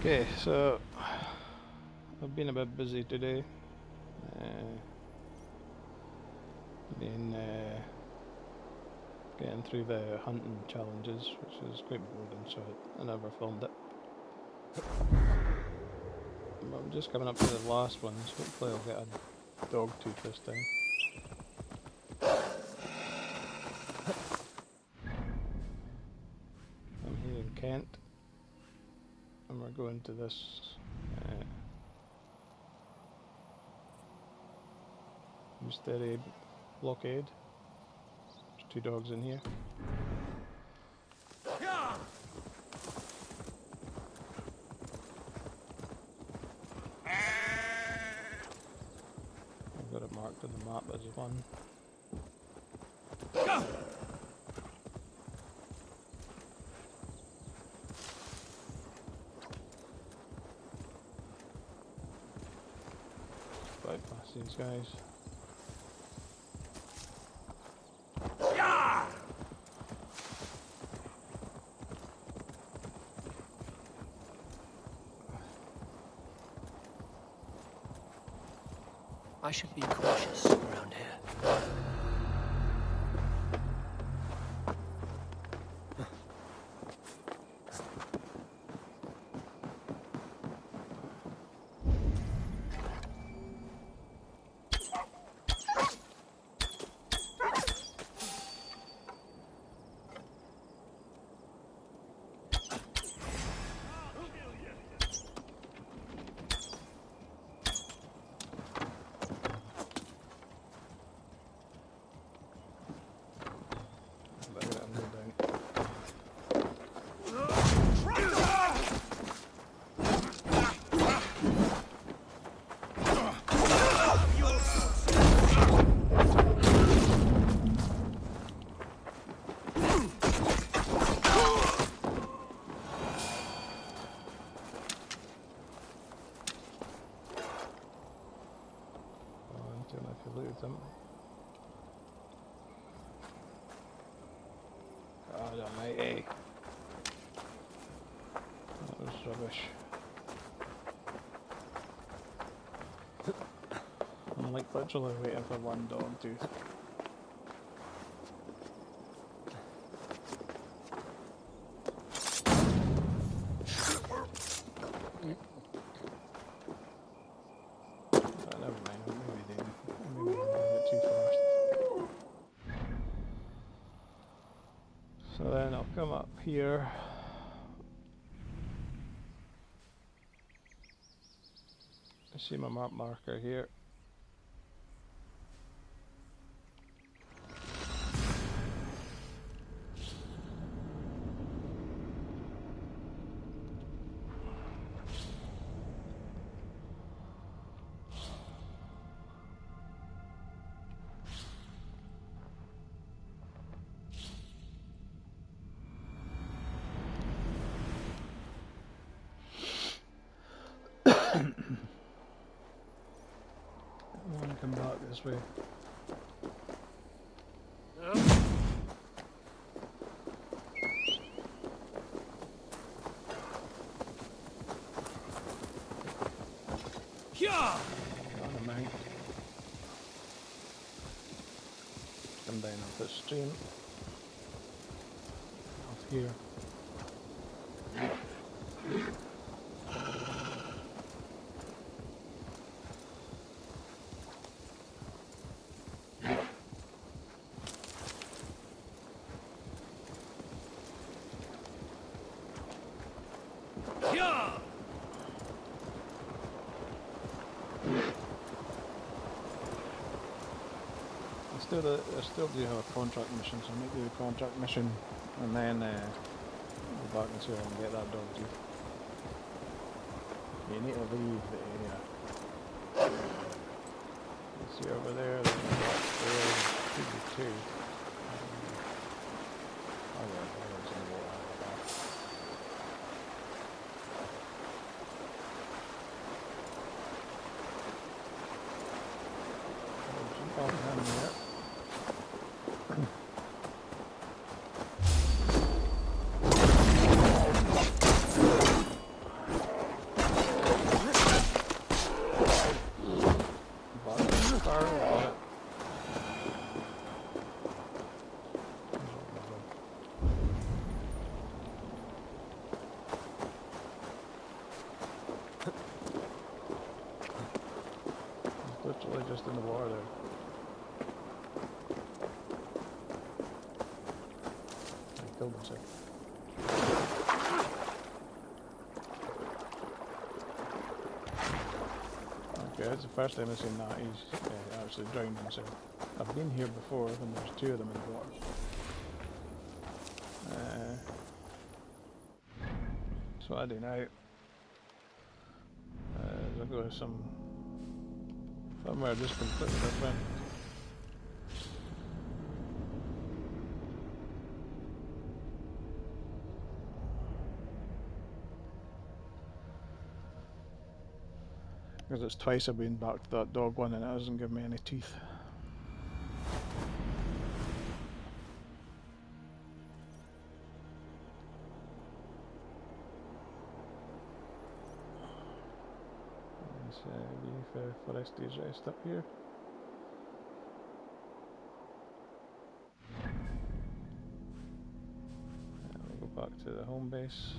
Okay, so I've been a bit busy today. Been getting through the hunting challenges, which is quite boring, so I never filmed it. But I'm just coming up to the last ones. Hopefully I'll get a dog tooth this time. I'm here in Kent, and we're going to this Mystery blockade. There's 2 dogs in here. I've got it marked on the map as one. Bypass these guys. I should be cautious around here. God almighty. That was rubbish. I'm like literally waiting for one dog tooth. Never mind, maybe we'll move it too fast. So then I'll come up here. I see my map marker here. I want to come back this way. On a mount. Come down off the stream. Off here. I still do have a contract mission, so I might do the contract mission and then go back and see if I can get that dog tooth. You need to leave the area. You see over there, there should be 2. Oh yeah, there's in the water. Jump off down there. killed himself. Okay, that's the first time I've seen that. He's actually drowned himself. I've been here before when there's two of them in the water. So I do now. I'll go to somewhere just completely different. Because it's twice I've been back to that dog one and it hasn't given me any teeth. Leave Foresty's Rest up here. We'll go back to the home base.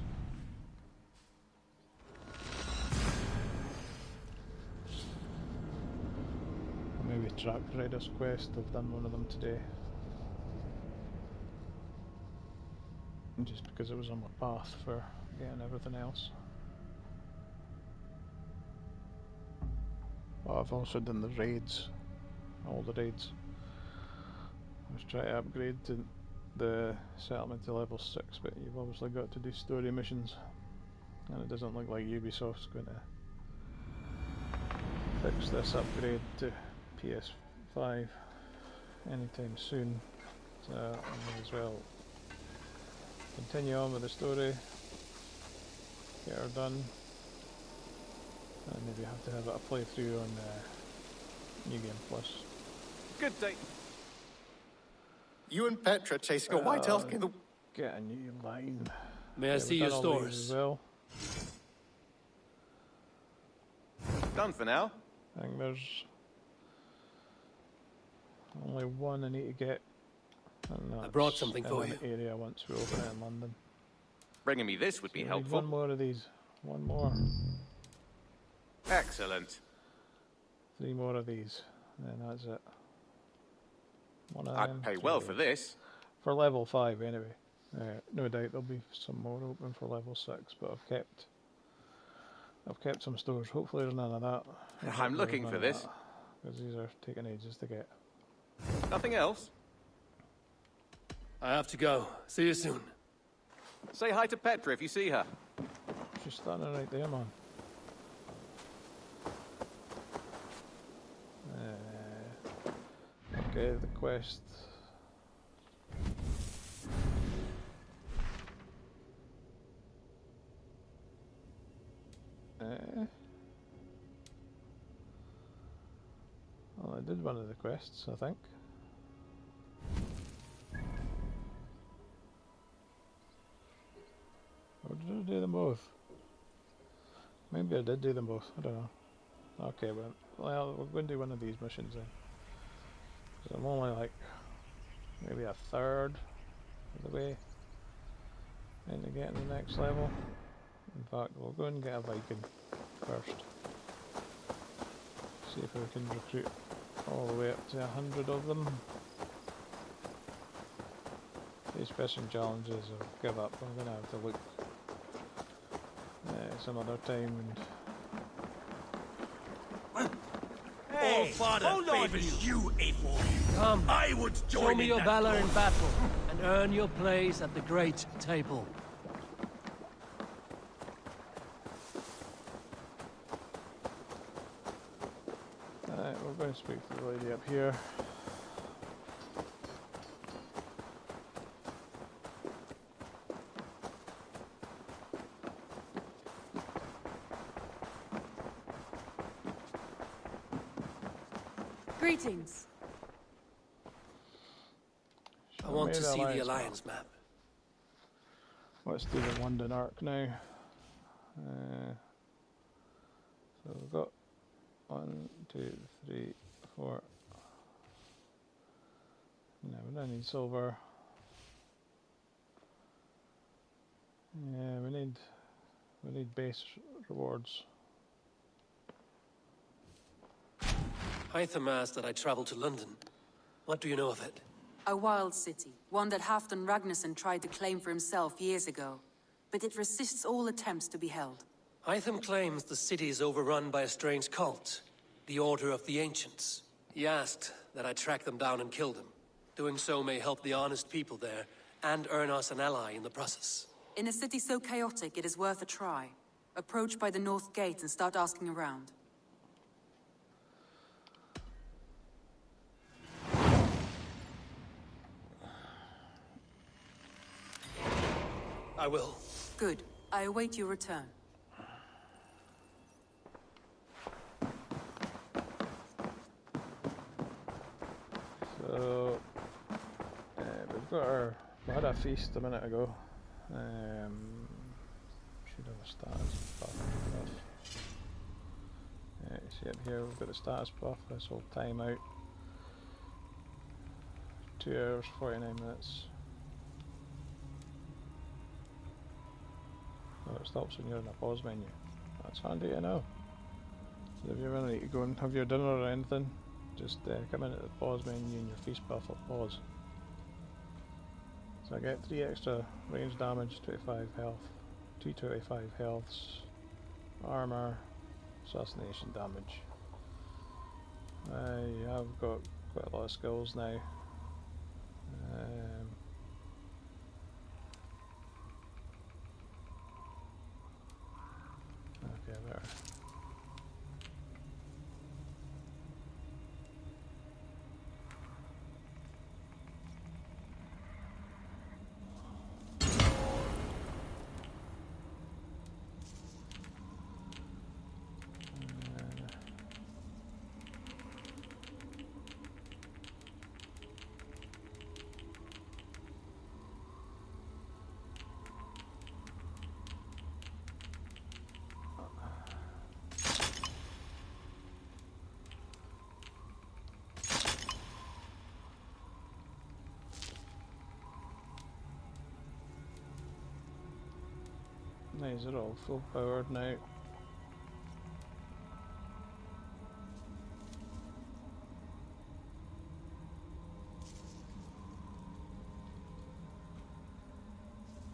Maybe Track Rider's Quest, I've done one of them today. Just because it was on my path for getting everything else. Oh, I've also done the raids, all the raids. I was trying to upgrade to the settlement to level 6, but you've obviously got to do story missions. And it doesn't look like Ubisoft's going to fix this upgrade to PS5 anytime soon. So I might as well continue on with the story, get her done. And maybe have to have a playthrough on New Game Plus. Good day. You and Petra chasing a white elf in the... Get a new line. May I see your stores? As well. Done for now. I think there's only one I need to get. I brought something for you. In the area once we open it in London. Bringing me this would be helpful. One more of these. One more. Excellent. 3 more of these, and that's it. One of I'd them, pay well for this. For level 5 anyway. No doubt there'll be some more open for level 6, but I've kept some stores. Hopefully there's none of that. I'm looking for this. Because these are taking ages to get. Nothing else? I have to go. See you soon. Say hi to Petra if you see her. She's standing right there, man. Okay, the quest. Well, I did one of the quests, I think. Or did I do them both? Maybe I did do them both, I don't know. Okay, well, we're going to do one of these missions then. So I'm only like maybe a third of the way into getting the next level. In fact, we'll go and get a Viking first. See if we can recruit all the way up to 100 of them. These fishing challenges I'll give up. I'm going to have to look some other time and... All father favors you, April. Come, I would join show me your valor in cause. battle, and earn your place at the great table. We're going to speak to the lady up here. Greetings. I want to see the Alliance map. Let's do the London arc now. So we've got 1, 2, 3, 4. No, we don't need silver. Yeah, we need base rewards. Hytham asked that I travel to London. What do you know of it? A wild city, one that Halfdan Ragnarsson tried to claim for himself years ago. But it resists all attempts to be held. Hytham claims the city is overrun by a strange cult, the Order of the Ancients. He asked that I track them down and kill them. Doing so may help the honest people there, and earn us an ally in the process. In a city so chaotic, it is worth a try. Approach by the North Gate and start asking around. I will. Good. I await your return. So, we've got our... We had a feast a minute ago. Should have a status buff. Yeah, you see it here, we've got the status buff. This whole time out. 2 hours, 49 minutes. Oh, it stops when you're in a pause menu. That's handy to know. So if you really need to go and have your dinner or anything, just come in at the pause menu and your feast buff will pause. So I get 3 extra range damage, 25 health, 225 healths, armor, assassination damage. I have got quite a lot of skills now. Okay, there. These are all full powered now.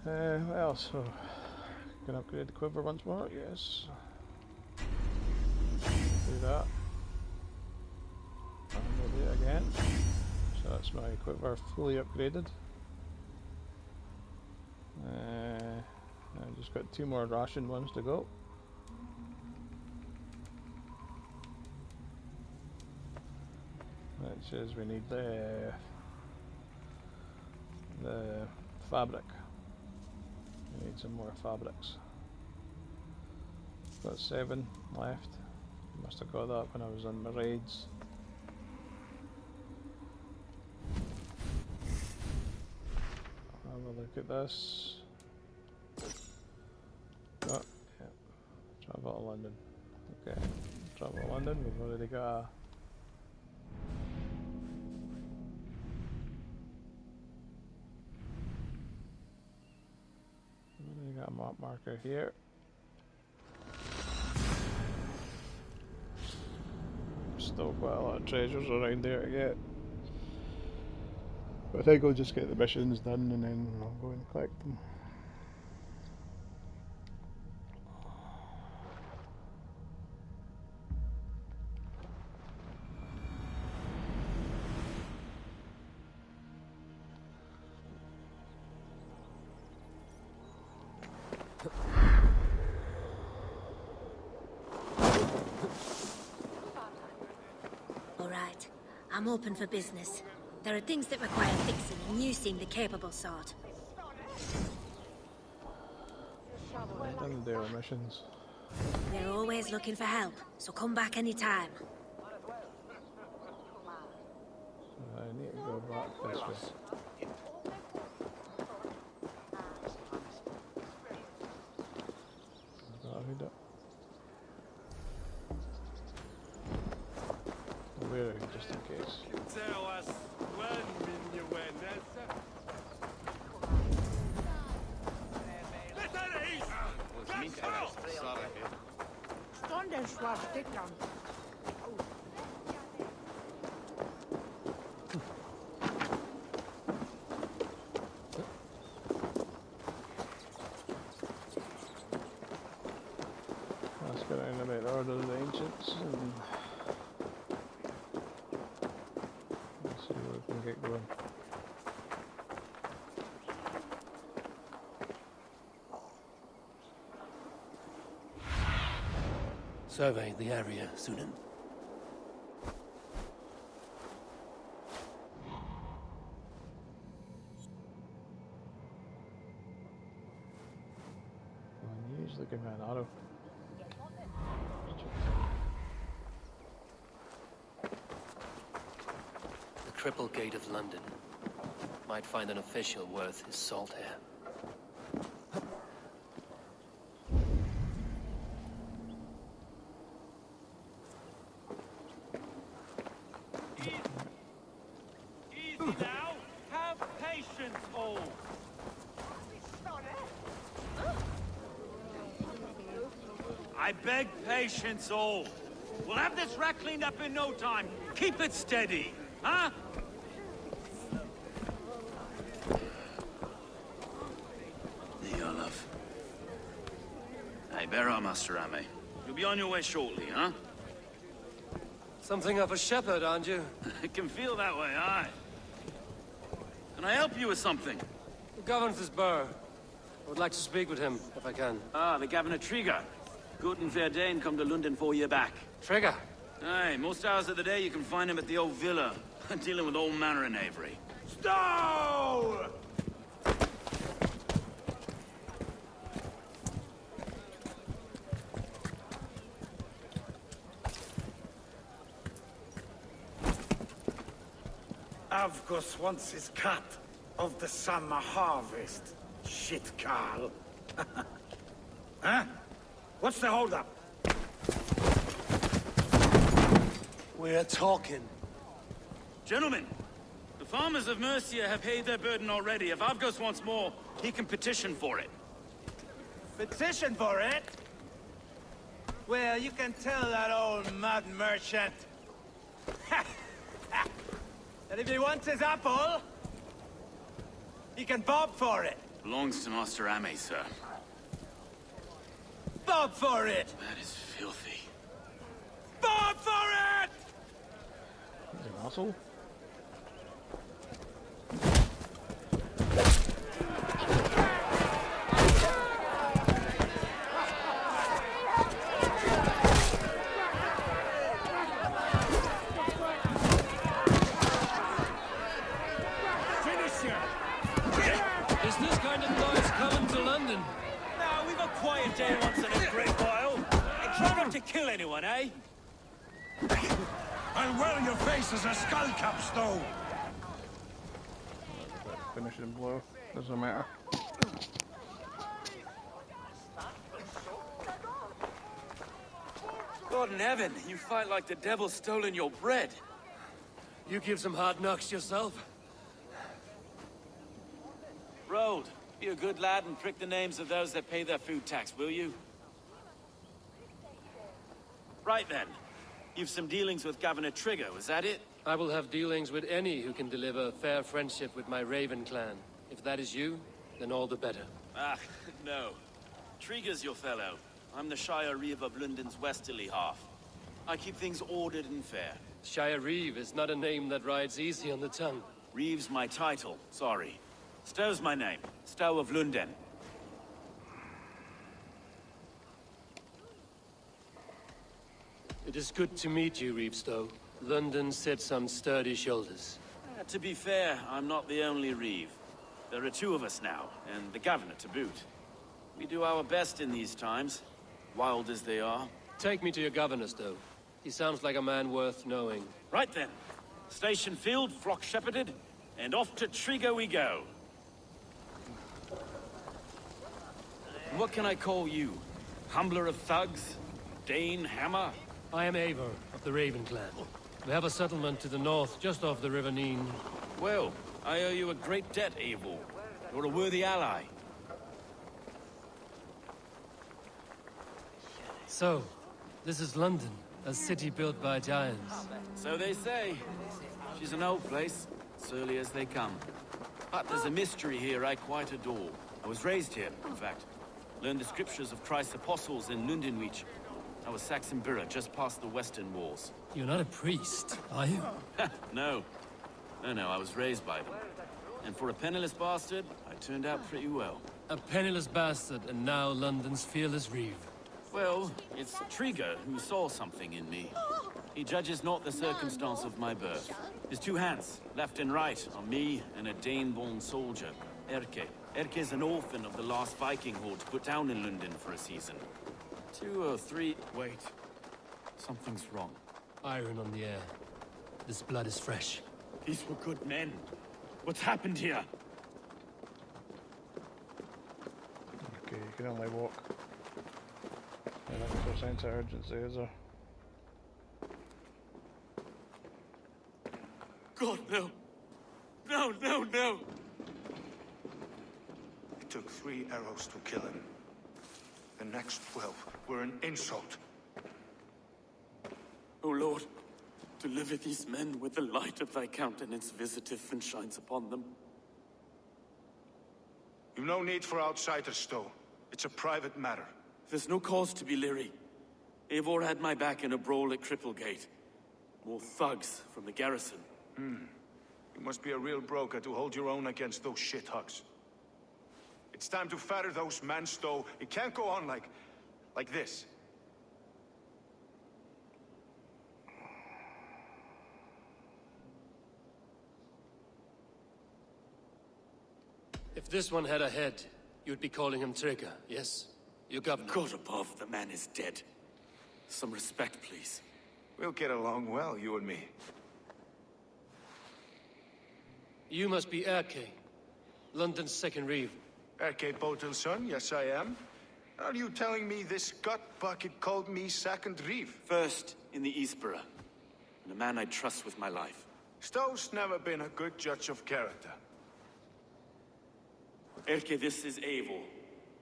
What else? So, can upgrade the quiver once more? Yes. Do that. And we'll do it again. So that's my quiver fully upgraded. I've just got 2 more ration ones to go. That says we need the fabric. We need some more fabrics. Got 7 left. Must have got that when I was on my raids. Have a look at this. Oh, yeah. Travel to London. Okay. Travel to London, we've already got a... We've already got a map marker here. Still quite a lot of treasures around there to get. But I think I'll just get the missions done and then I'll go and collect them. Alright, I'm open for business. There are things that require fixing, and you seem the capable sort. I've done the daily missions. We're always looking for help, so come back anytime. I need to go back this way. Just in case. Survey the area, Sunan. Usually give me an arrow. The Cripple Gate of London. Might find an official worth his salt here. Easy now. Have patience, all. I beg patience, all. We'll have this wreck cleaned up in no time. Keep it steady, huh? Here, love. Hey, bear up, Master Ame. You'll be on your way shortly, huh? Something of a shepherd, aren't you? It can feel that way, aye. Can I help you with something? The governor's burr. I would like to speak with him, if I can. Ah, the Governor Trigger. Good and fair Dane come to London 4 year back. Trigger! Aye, most hours of the day you can find him at the old villa, dealing with all manner in Avery. Stow! Avgus wants his cut of the summer harvest. Shit, Carl. Huh? What's the holdup? We're talking. Gentlemen, the farmers of Mercia have paid their burden already. If Avgos wants more, he can petition for it. Petition for it? Well, you can tell that old mud merchant that if he wants his apple, he can bob for it. Belongs to Master Ame, sir. Bob for it! That is filthy. Bob for it! He's an asshole. Is this kind of noise coming to London? No, we've a quiet day once in a great while. And try not to kill anyone, eh? I'll wear your face as a skull cap, Stow. Finish in blow. Doesn't matter. God in heaven, you fight like the devil stolen your bread. You give some hard knocks yourself? Road, be a good lad and prick the names of those that pay their food tax, will you? Right then. You've some dealings with Governor Trigger, was that it? I will have dealings with any who can deliver fair friendship with my Raven clan. If that is you, then all the better. Ah, no. Trigger's your fellow. I'm the Shire Reeve of London's westerly half. I keep things ordered and fair. Shire Reeve is not a name that rides easy on the tongue. Reeve's my title, sorry. Stow's my name. Stow of Lunden. It is good to meet you, Reevestow. London sits on sturdy shoulders. To be fair, I'm not the only Reeve. There are two of us now, and the Governor to boot. We do our best in these times, wild as they are. Take me to your governor, Stow. He sounds like a man worth knowing. Right then. Station filled, flock shepherded, and off to Trigger we go. What can I call you? Humbler of thugs? Dane Hammer? I am Eivor of the Raven clan. We have a settlement to the north, just off the River Neen. Well, I owe you a great debt, Eivor. You're a worthy ally. So, this is London, a city built by giants. So they say. She's an old place, surly as they come. But there's a mystery here I quite adore. I was raised here, in fact. Learned the scriptures of Christ's apostles in Lundenreach. I was Saxon Borough, just past the western walls. You're not a priest, are you? No. No, I was raised by them. And for a penniless bastard, I turned out pretty well. A penniless bastard, and now London's fearless Reeve. Well, it's Trigger who saw something in me. He judges not the circumstance of my birth. His two hands, left and right, on me and a Dane-born soldier, Erke. Erke is an orphan of the last Viking horde put down in Lunden for a season. 2 or 3... Wait. Something's wrong. Iron on the air. This blood is fresh. These were good men. What's happened here? Okay, you can only walk. Yeah, that's no sense of urgency, is there? God, no! No, no, no! It took 3 arrows to kill him. The next 12 were an insult. O Lord, deliver these men with the light of thy countenance visiteth and shines upon them. You've no need for outsiders, Stowe. It's a private matter. There's no cause to be leery. Eivor had my back in a brawl at Cripplegate. More thugs from the garrison. You must be a real broker to hold your own against those shithugs. It's time to fatter those men, Stowe. It can't go on like this. If this one had a head, you'd be calling him Trigger, yes? Your governor. God above, the man is dead. Some respect, please. We'll get along well, you and me. You must be Erke, London's second reeve. Erke Botel's son, yes I am. Are you telling me this gut bucket called me second reeve? First in the Eastborough, and a man I trust with my life. Stowe's never been a good judge of character. Erke, this is Eivor.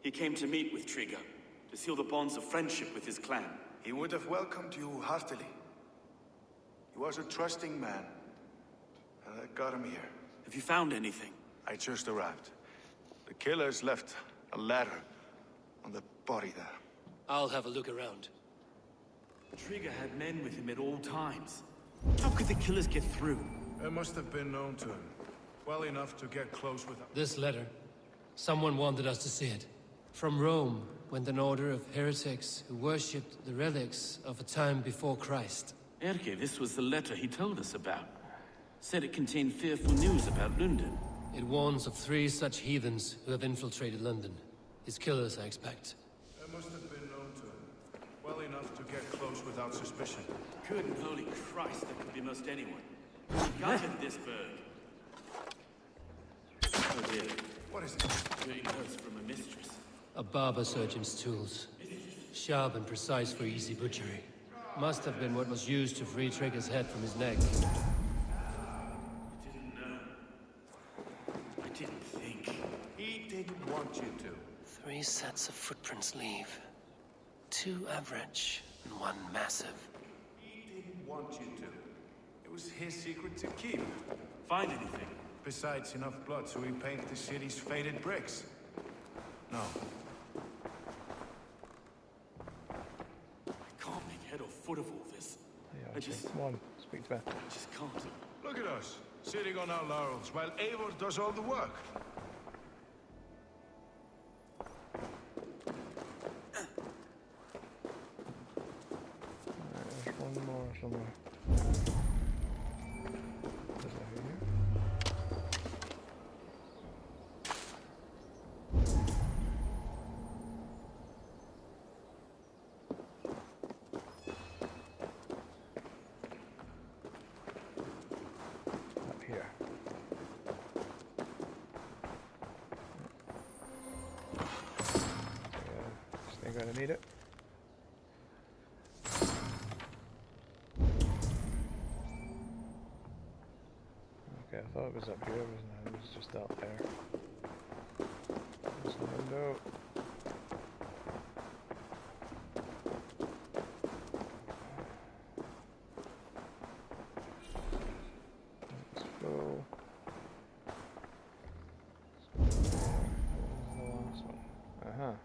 He came to meet with Trigger, to seal the bonds of friendship with his clan. He would have welcomed you heartily. He was a trusting man, and that got him here. Have you found anything? I just arrived. The killers left a ladder on the body there. I'll have a look around. Trigger had men with him at all times. How could the killers get through? It must have been known to him. Well enough to get close with him. This letter. Someone wanted us to see it. From Rome went an order of heretics who worshipped the relics of a time before Christ. Erke, this was the letter he told us about. Said it contained fearful news about Lunden. It warns of 3 such heathens who have infiltrated London. His killers, I expect. It must have been known to him. Well enough to get close without suspicion. Good and holy Christ, that could be most anyone. He gutted this bird. Oh dear. What is it? Getting notes from a mistress. A barber surgeon's tools. Sharp and precise for easy butchery. Must have been what was used to free Trigger's head from his neck. I didn't know. I didn't think. He didn't want you to. 3 sets of footprints leave. 2 average and 1 massive. He didn't want you to. It was his secret to keep. Find anything? Besides enough blood so he paint the city's faded bricks. No. I can't make head or foot of all this. Yeah, I just come on, speak to me. can't. Look at us, sitting on our laurels while Eivor does all the work. There's one more somewhere. Is that here? Up here. Still gonna need it. Okay, I thought it was up here, wasn't it? It was just out there. There's the window. Let's go. Where's the last one? Uh-huh.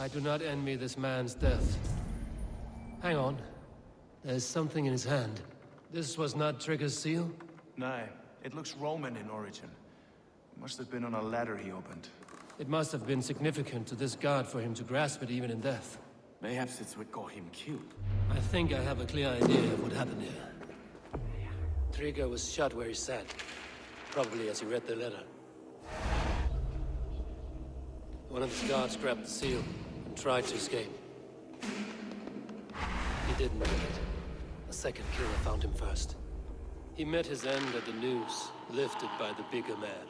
I do not envy this man's death. Hang on. There's something in his hand. This was not Trigger's seal? No, it looks Roman in origin. Must have been on a ladder he opened. It must have been significant to this god for him to grasp it even in death. Mayhaps it's what got him killed. I think I have a clear idea of what happened here. Trigger was shot where he sat. Probably as he read the letter. One of his guards grabbed the seal and tried to escape. He didn't do it. A second killer found him first. He met his end at the noose, lifted by the bigger man.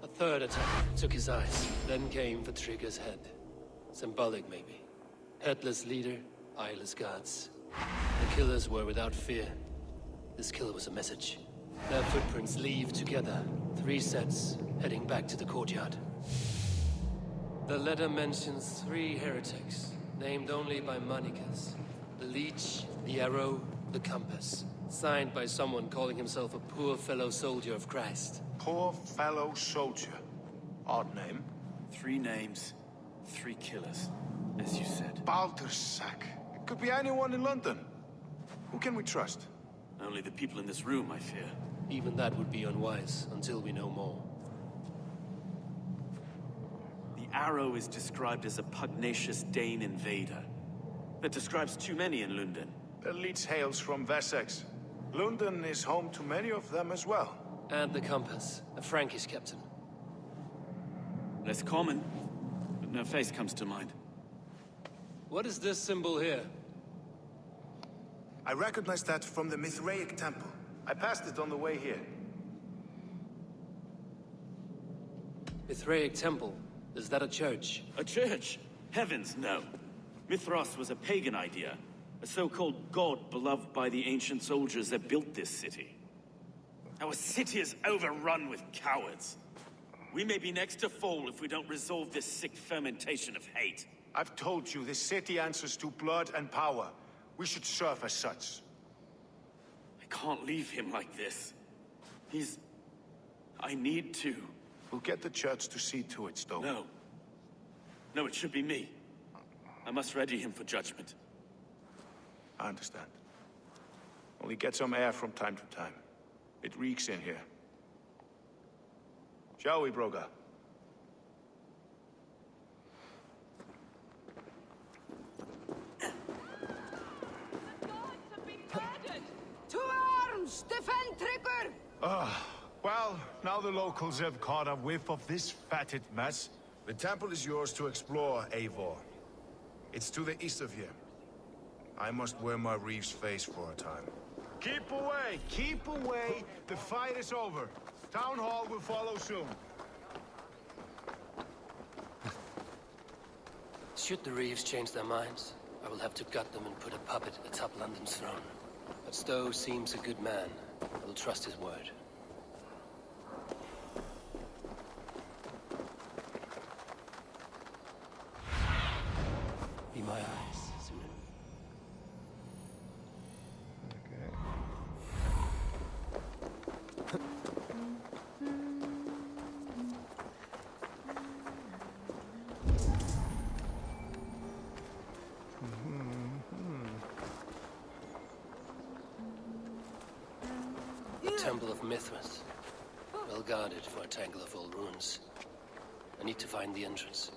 A third attack took his eyes, then came for Trigger's head. Symbolic, maybe. Headless leader, eyeless guards. The killers were without fear. This kill was a message. Their footprints leave together. 3 sets, heading back to the courtyard. The letter mentions 3 heretics, named only by monikers. The Leech, the Arrow, the Compass. Signed by someone calling himself a poor fellow soldier of Christ. Poor fellow soldier. Odd name. 3 names, 3 killers, as you said. Baldersack. It could be anyone in London. Who can we trust? Only the people in this room, I fear. Even that would be unwise, until we know more. The Arrow is described as a pugnacious Dane invader. That describes too many in Lunden. The Leech hails from Wessex. Lunden is home to many of them as well. And the Compass, a Frankish captain. Less common, but no face comes to mind. What is this symbol here? I recognize that from the Mithraic temple. I passed it on the way here. Mithraic temple? Is that a church? A church? Heavens, no. Mithras was a pagan idea. A so-called god beloved by the ancient soldiers that built this city. Our city is overrun with cowards. We may be next to fall if we don't resolve this sick fermentation of hate. I've told you, this city answers to blood and power. We should serve as such. I can't leave him like this. I need to. We'll get the church to see to it, Stowe. No. No, it should be me. I must ready him for judgment. I understand. Only get some air from time to time. It reeks in here. Shall we, Broga? To arms! Defend Trigger! Well, now the locals have caught a whiff of this fatted mess. The temple is yours to explore, Eivor. It's to the east of here. I must wear my Reeve's face for a time. Keep away! Keep away! The fight is over. Town Hall will follow soon. Should the Reeves change their minds, I will have to gut them and put a puppet atop London's throne. But Stowe seems a good man. I will trust his word. Be my eyes, Suna. Temple of Mithras. Well guarded for a tangle of old ruins. I need to find the entrance.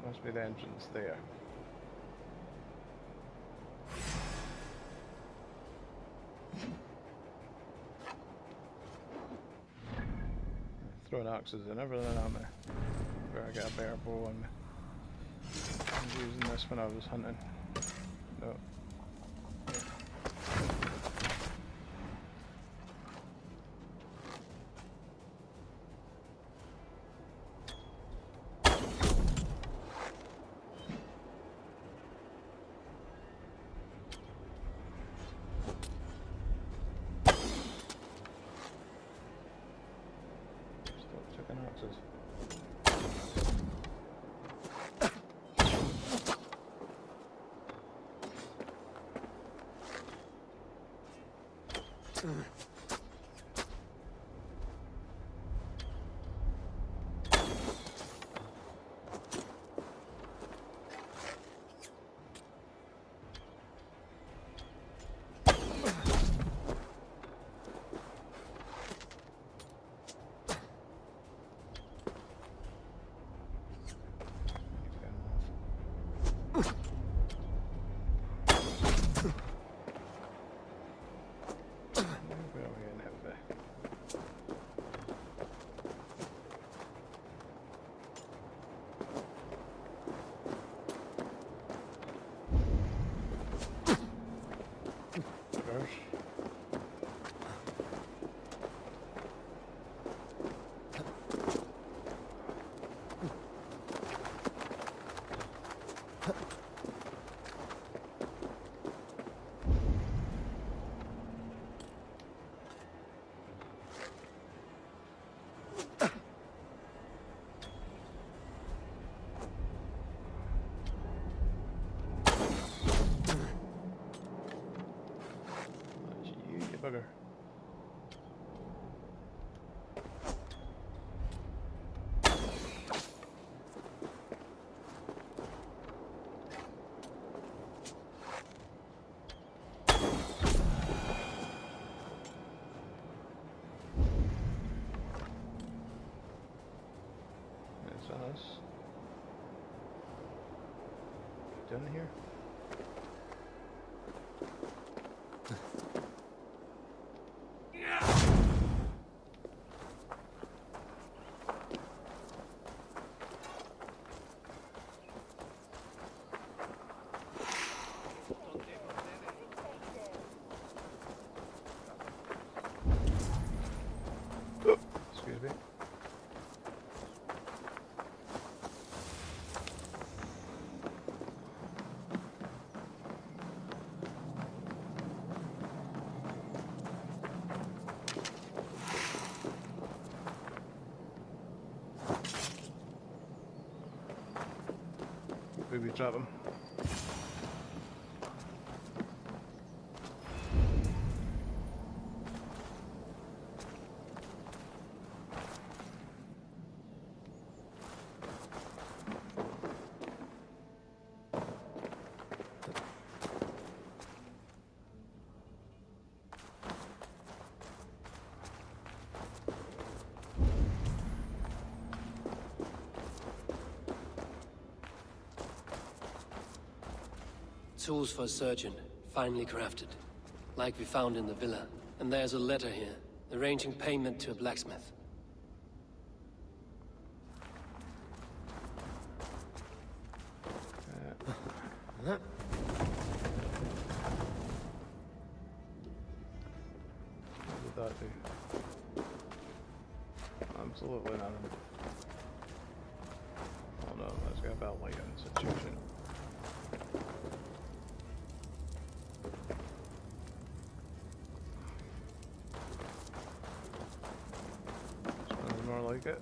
Must be the entrance there. Throwing axes and everything at me. Where I get a better bow on me. I was using this when I was hunting. No. Stop checking axes. Bugger. It's us. Done here? Excuse me. Booby trap him. Tools for a surgeon, finely crafted. Like we found in the villa. And there's a letter here, arranging payment to a blacksmith. What did that do? Absolutely nothing. Oh no, let's go about light institution. Smells more like it.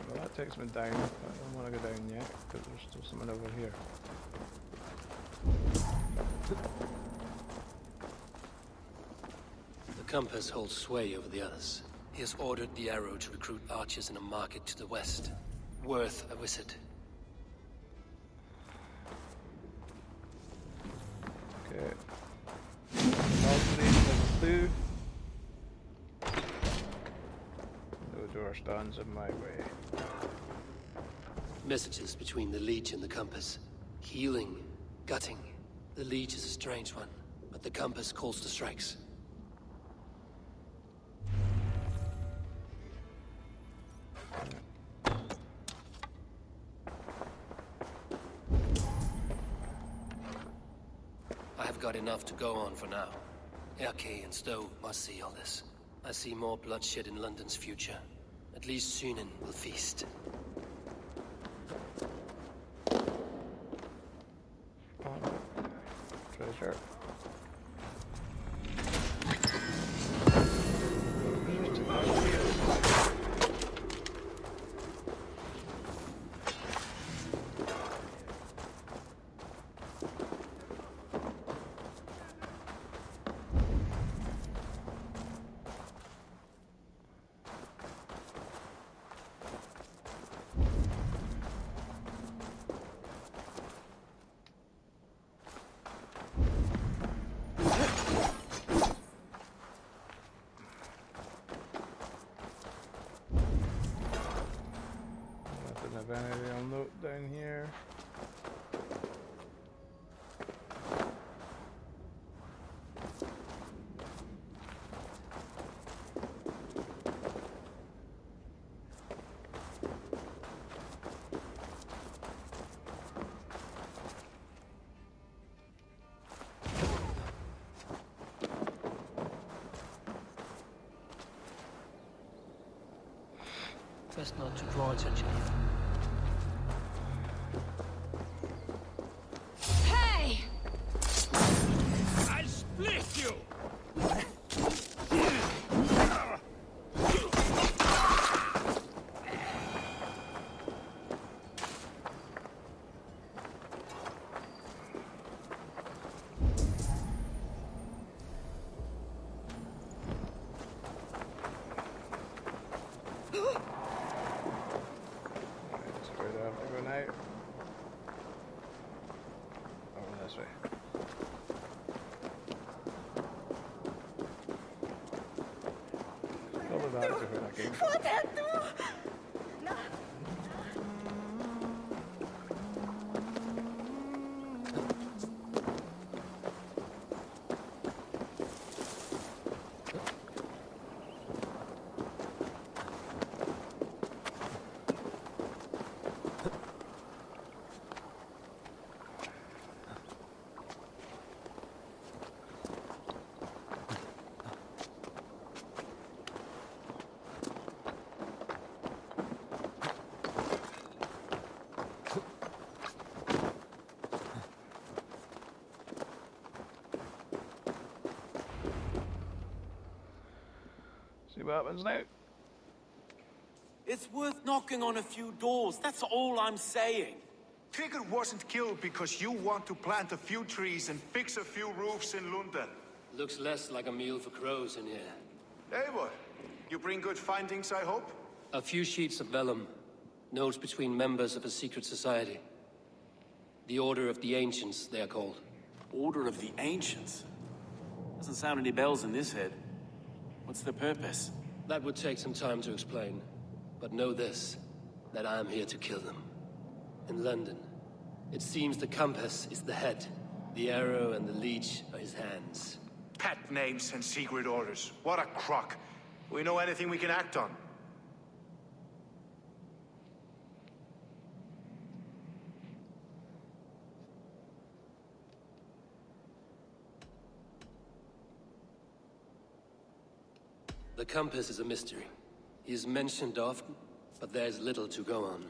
Well, that takes me down. I don't want to go down yet because there's still something over here. The compass holds sway over the others. He has ordered the arrow to recruit archers in a market to the west. Worth a visit. Okay. Level 2. No door stands in my way. Messages between the Leech and the compass. Healing, gutting, The leech is a strange one, but the compass calls to strikes. I have got enough to go on for now. Erke and Stowe must see all this. I see more bloodshed in London's future. At least Sunan will feast. Treasure. Vanity I'll note down here. Best not to draw attention. Hey! I'll split you! See what happens now. It's worth knocking on a few doors, that's all I'm saying. Tigger wasn't killed because you want to plant a few trees and fix a few roofs in Lunden. Looks less like a meal for crows in here. Eivor, you bring good findings, I hope? A few sheets of vellum. Notes between members of a secret society. The Order of the Ancients, they are called. Order of the Ancients? Doesn't sound any bells in this head. What's their purpose? That would take some time to explain. But know this, that I am here to kill them. In London, it seems the compass is the head. The arrow and the leech are his hands. Pet names and secret orders. What a crock. We know anything we can act on. The compass is a mystery. He is mentioned often, but there is little to go on.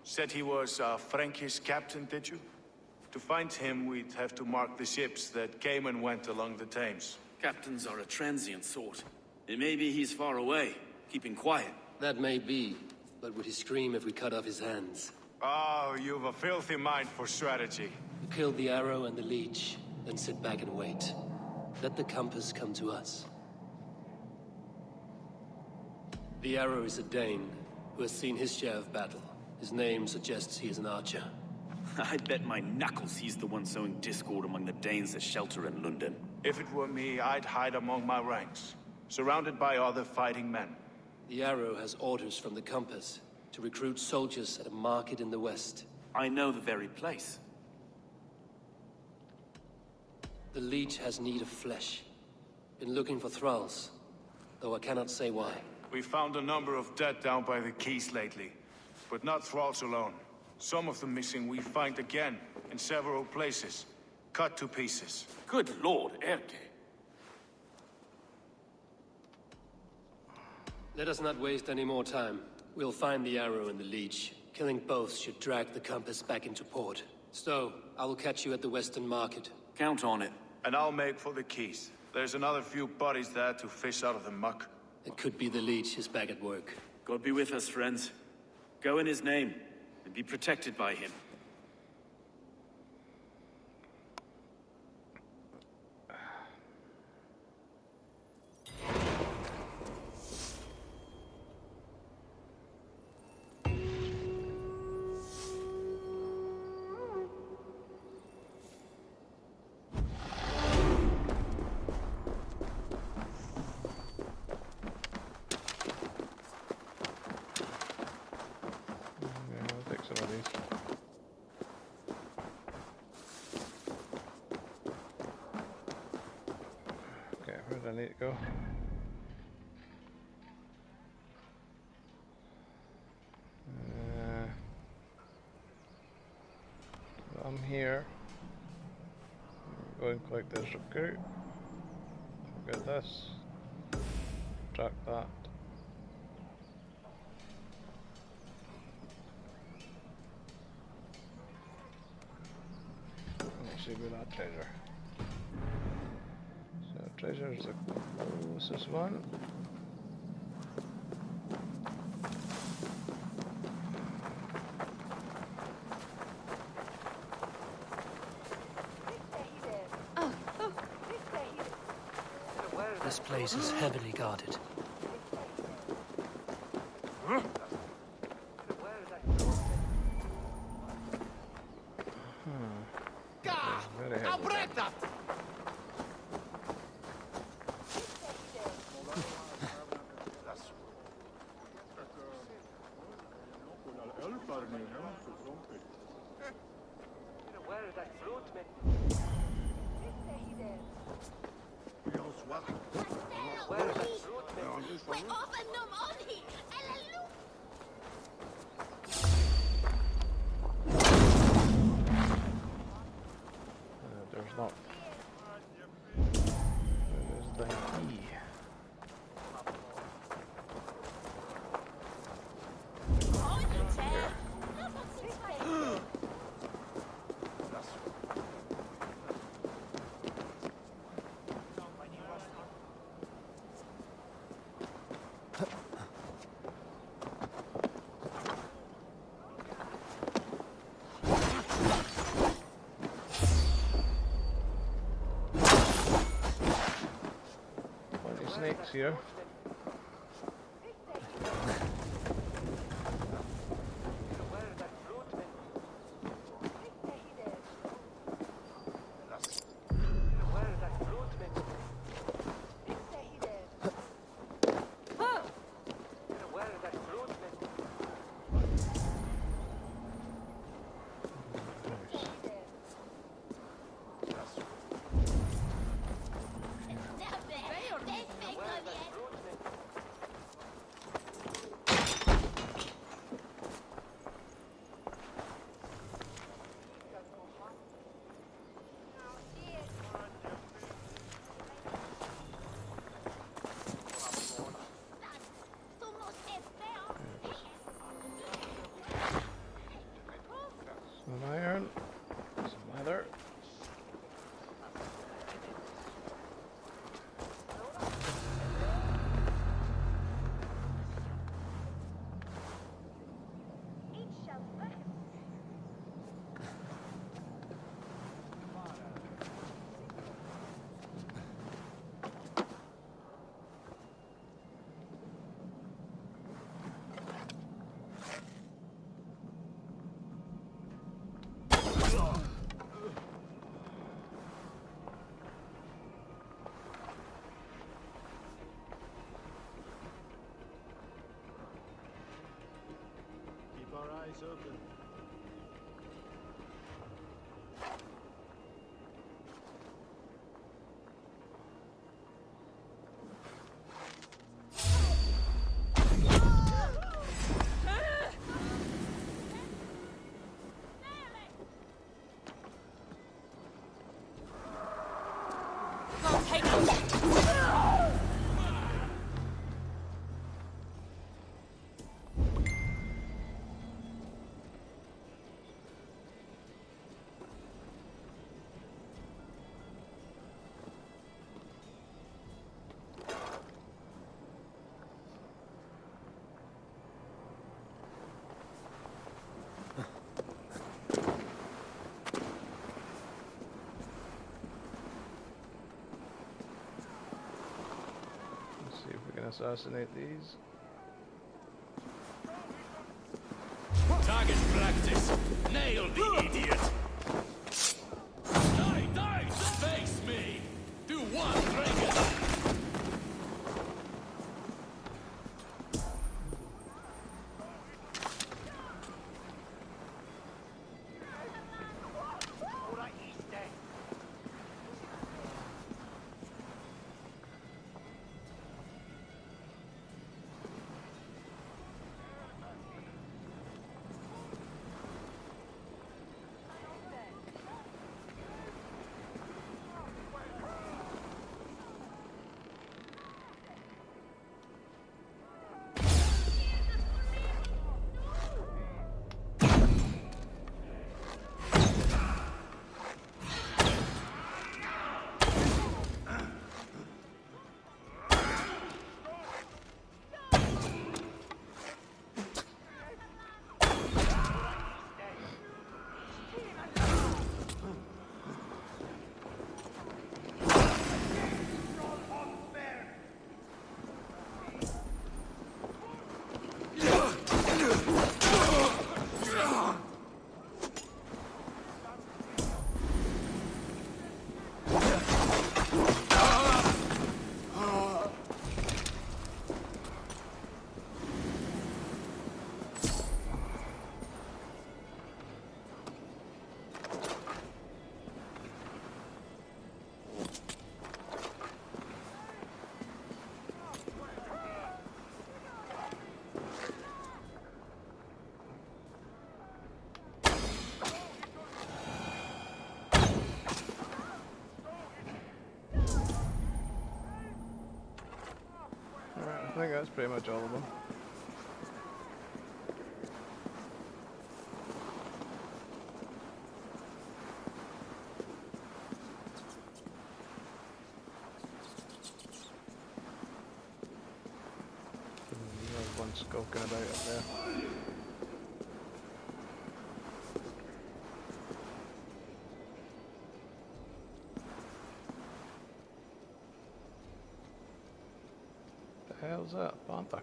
Said he was a Frankish captain, did you? To find him, we'd have to mark the ships that came and went along the Thames. Captains are a transient sort. It may be he's far away, keeping quiet. That may be, but would he scream if we cut off his hands? Oh, you've a filthy mind for strategy. We kill the arrow and the leech, then sit back and wait. Let the compass come to us. The arrow is a Dane, who has seen his share of battle. His name suggests he is an archer. I'd bet my knuckles he's the one sowing discord among the Danes that shelter in Lunden. If it were me, I'd hide among my ranks, surrounded by other fighting men. The arrow has orders from the compass to recruit soldiers at a market in the west. I know the very place. The Leech has need of flesh. Been looking for thralls, though I cannot say why. We found a number of dead down by the quays lately, but not thralls alone. Some of the missing we find again in several places, cut to pieces. Good lord, Erke. Let us not waste any more time. We'll find the arrow and the Leech. Killing both should drag the compass back into port. So, I will catch you at the Western Market. Count on it. And I'll make for the quays. There's another few bodies there to fish out of the muck. It could be the Leech is back at work. God be with us, friends. Go in his name, and be protected by him. Where do I need to go? I'm here. Go and collect this recruit. Get this. Track that. Let's see where that treasure. Treasure is the closest one. This place is heavily guarded. Very heavy. There's not. There's the key. Snakes here. Some iron, some leather. Eyes open. Assassinate these. Target practice. Nail the idiot. Die, die! Face me. Do one, break it. I think that's pretty much all of them. There's one skulking about up there. The hell's that? Panther.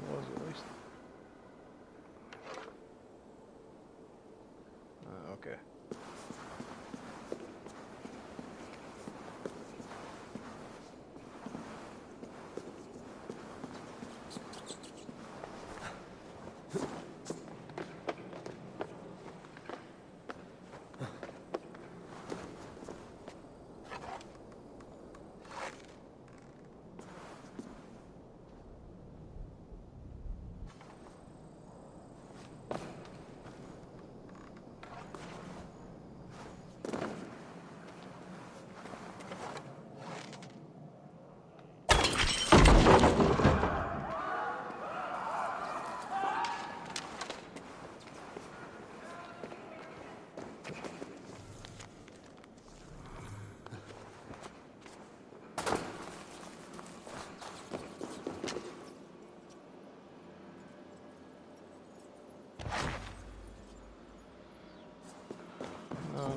Was at least. Okay.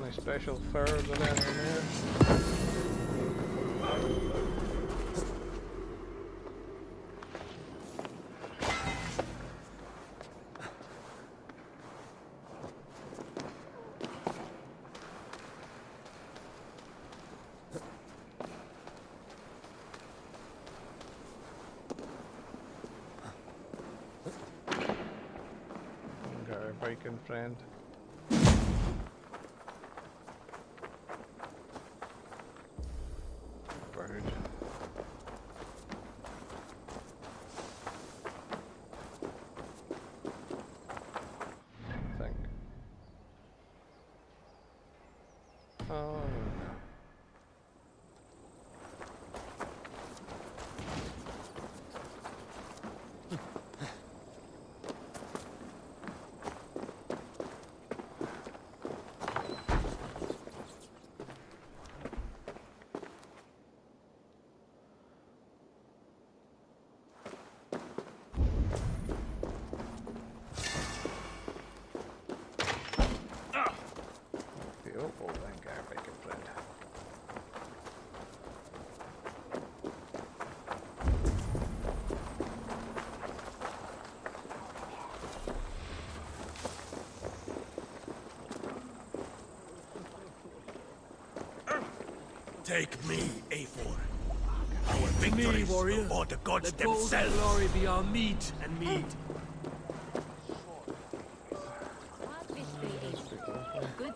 Any special furs or anything there? Got our Viking friend. Bird. Take me, Eivor. Our victories warrior. or the gods Let gold and themselves. glory be our meat and mead. Good.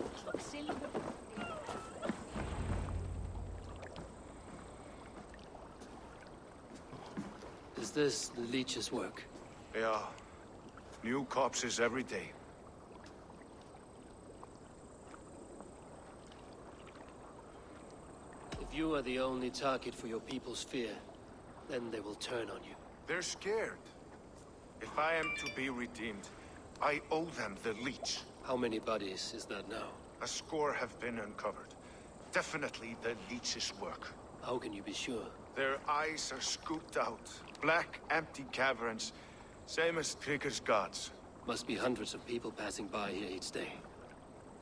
Is this the leech's work? Yeah. New corpses every day. If you are the only target for your people's fear, then they will turn on you. They're scared. If I am to be redeemed, I owe them the leech. How many bodies is that now? A score have been uncovered. Definitely the leech's work. How can you be sure? Their eyes are scooped out. Black, empty caverns. Same as Trigger's gods. Must be hundreds of people passing by here each day.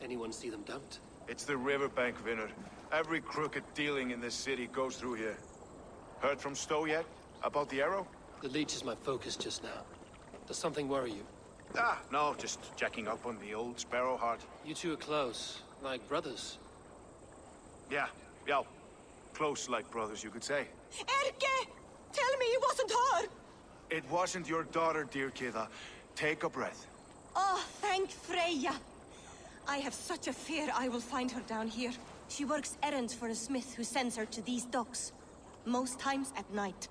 Anyone see them dumped? It's the riverbank, Vinner. Every crooked dealing in this city goes through here. Heard from Stowe yet? About the arrow? The leech is my focus just now. Does something worry you? Ah, no, just checking up on the old Sparrowheart. You two are close, like brothers. Yeah. Close like brothers, you could say. Erke! Tell me it wasn't her! It wasn't your daughter, dear Kida. Take a breath. Oh, thank Freya. I have such a fear I will find her down here. She works errands for a smith who sends her to these docks. Most times at night.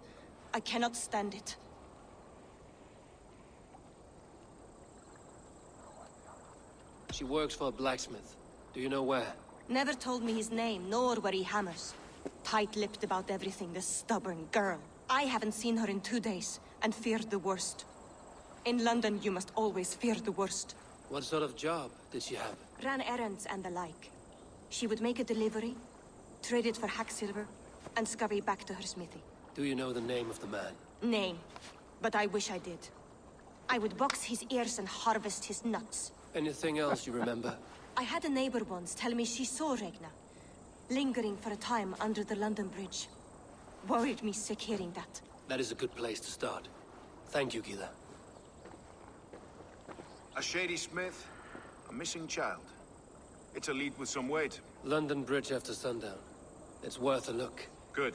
I cannot stand it. She works for a blacksmith. Do you know where? Never told me his name, nor where he hammers. Tight-lipped about everything, this stubborn girl. I haven't seen her in 2 days, and feared the worst. In London, you must always fear the worst. What sort of job did she have? Ran errands and the like. She would make a delivery, trade it for hack silver, and scurry back to her smithy. Do you know the name of the man? Name. But I wish I did. I would box his ears and harvest his nuts. Anything else you remember? I had a neighbor once tell me she saw Regna, lingering for a time under the London Bridge. Worried me sick hearing that. That is a good place to start. Thank you, Gila. A shady smith, a missing child. It's a lead with some weight. London Bridge after sundown. It's worth a look. Good.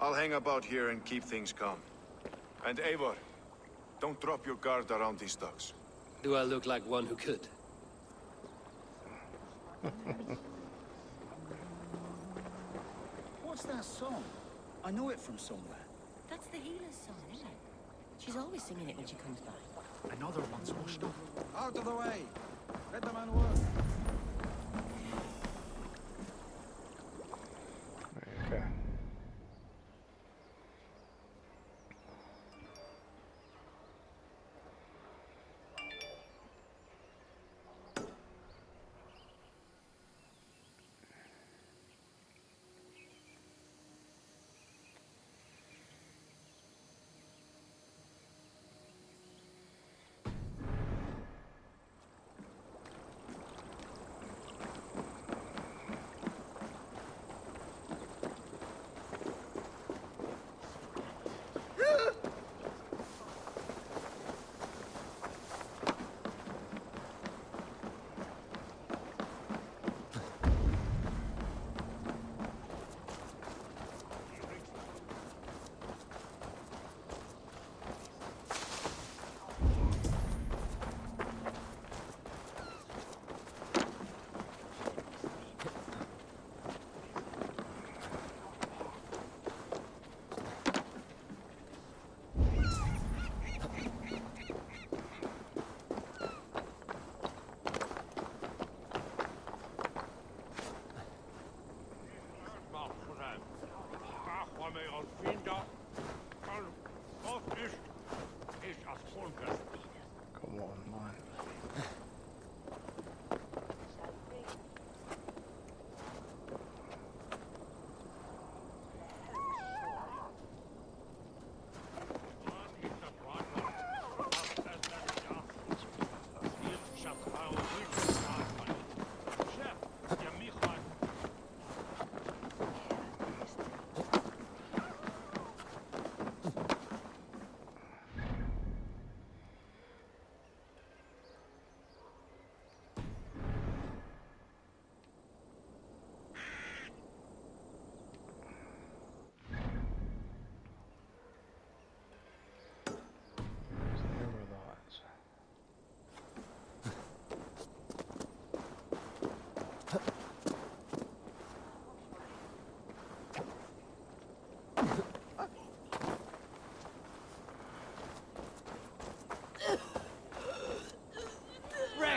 I'll hang about here and keep things calm. And Eivor, don't drop your guard around these docks. Do I look like one who could? What's that song? I know it from somewhere. That's the healer's song, isn't it? She's always singing it when she comes by. Another one's washed up. Out of the way! Let the man work. Okay.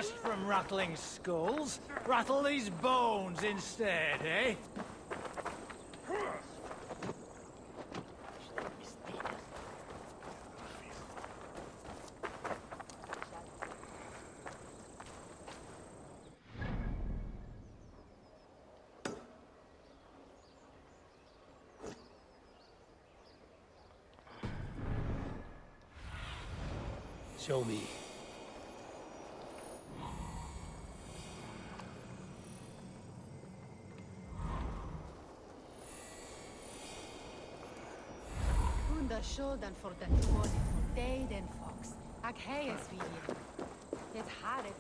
rest from rattling skulls. Rattle these bones instead, eh? Show me. Hunda skjolden for den tålen for deg, den fox. Ag heies vi hier. Det har det.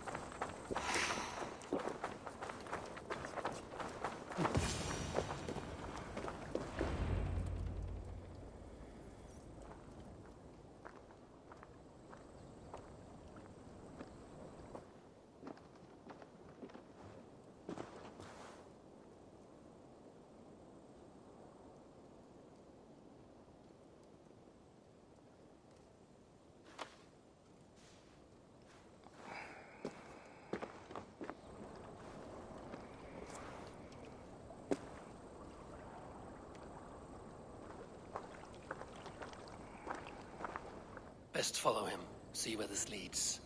Best follow him. See where this leads.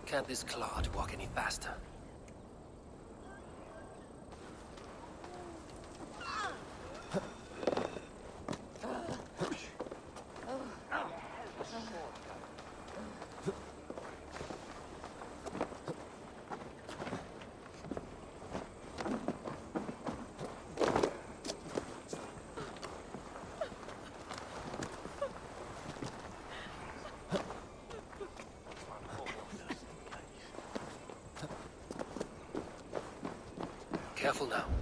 Can't this clod walk any faster? Careful now.